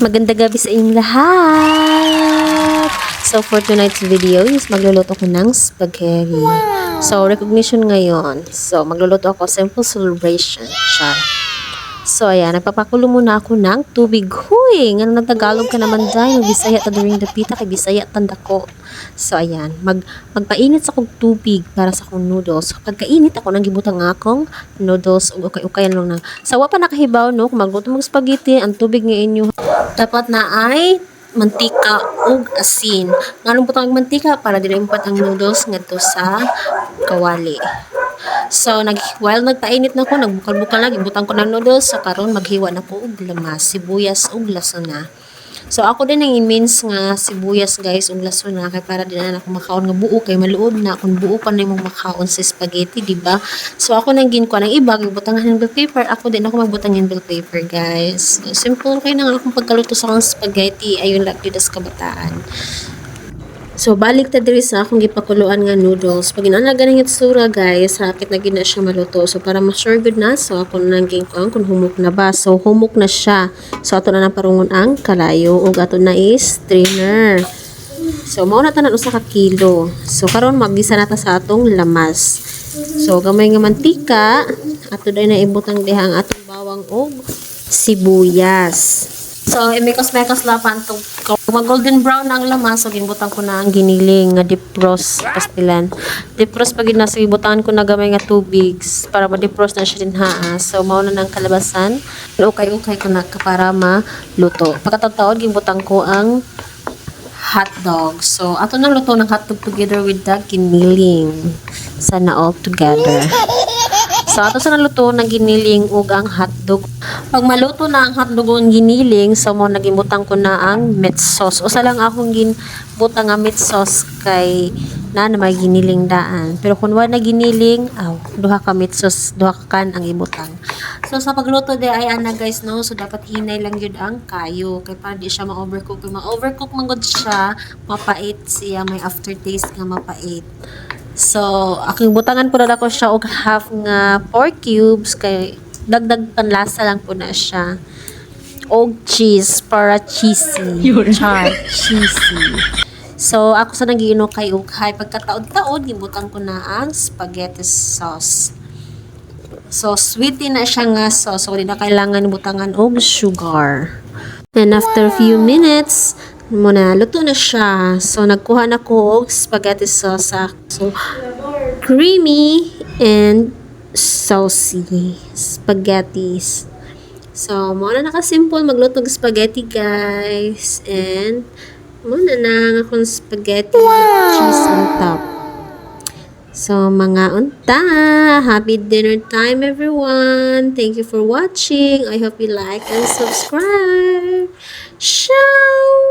Magandang gabi sa inyong lahat! So, for tonight's video is magluluto ko ng spaghetti. So, recognition ngayon. So, magluluto ako simple celebration. Char. So, ayan. Nagpapakulo muna ako ng tubig. Huy! Nga na Tagalog ka naman dahil. Bisaya ta during the pita kay Bisaya tanda ko. So, ayan. Magpainit sa kong tubig para sa akong noodles. Pagkainit ako nang gibutang akong noodles. Okay lang na. Sawa pa nakahibaw, no? Kung magluto mong spaghetti, ang tubig nga inyo dapat na ay mantika ug asin. Nganong butang ang mantika para dili impat ang noodles ngadto sa kawali. So, while nagpainit na ko, nagbukal-bukal na, ibutang ko ng noodles. So, karon maghiwa na ko og lamas, sibuyas ug lasuna. So, ako din ang imins nga sibuyas, guys, ug lasuna. Kaya para din na ako makaon nga buo. Kay maluod na. Kung buo pa na mong makaon sa spaghetti, diba? So, ako nang ginkuha ng iba, gibutangan ng bell paper. Ako din ako magbutang ng bell paper, guys. So, simple kayo na nga akong pagkaluto sa akong spaghetti. Ayun lang, pidas kabataan. So, balik ta diri sa akong gipakuluan nga noodles. Pag inanaga ng itsura, guys, hapit na gina siya maluto. So, para ma-sure good na, so ako nang ginkuan kung humok na ba. So, humok na siya. So, ato na parungon ang kalayo. Ug ato na is strainer. So, mao na tanan usa ka kilo. So, karon magisa na ta sa atong lamas. So, gamay nga mantika. Ato day na ibutang diha ang atong bawang ug sibuyas. So, imikos-mekos lapan to. Kung mag-golden brown na ang lamas, so ginbutan ko na ang giniling nga defrost pastilan. Defrost pag nasa gibutangan ko na gamay nga tubig para ma-defrost na siya din ha. So, mao na ng kalabasan. Okay ko na para maluto. Pagkatapos ginbutan ko ang hotdog. So, ato nang luto ng hotdog together with the giniling. Sana all together. So, ato sa naluto ng giniling ug ang hotdog. Pag maluto na ang hotdog ug giniling, so mo nagimutang ko na ang meat sauce. Usa lang akong ginbutang nga meat sauce kay na may giniling daan. Pero kung wala na giniling, duha ka meat sauce, duha ka kan ang ibutang. So, sa pagluto di ay ana guys, no? So, dapat hinay lang yun ang kayo. Kaya para di siya ma-overcook. Kung ma-overcook man gud siya, mapait siya. May aftertaste nga mapait. So, aking butangan po na ko siya og half nga 4 cubes kay dagdag panlasa lang po na siya. Og cheese para cheesy. Char, cheesy. So, ako sa nagiino kay ukhay pagkataod-taod gibutang ko na ang spaghetti sauce. So, sweet na siya nga sauce. So, di na kailangan butangan og sugar. And after a few minutes, muna luto na siya. So, nagkuha na ko og spaghetti sauce. So, creamy and saucy spaghettis. So, muna nakasimple magluto og spaghetti, guys. And, muna na ang akong spaghetti with cheese on top. So, mga unta, happy dinner time, everyone. Thank you for watching. I hope you like and subscribe. Ciao!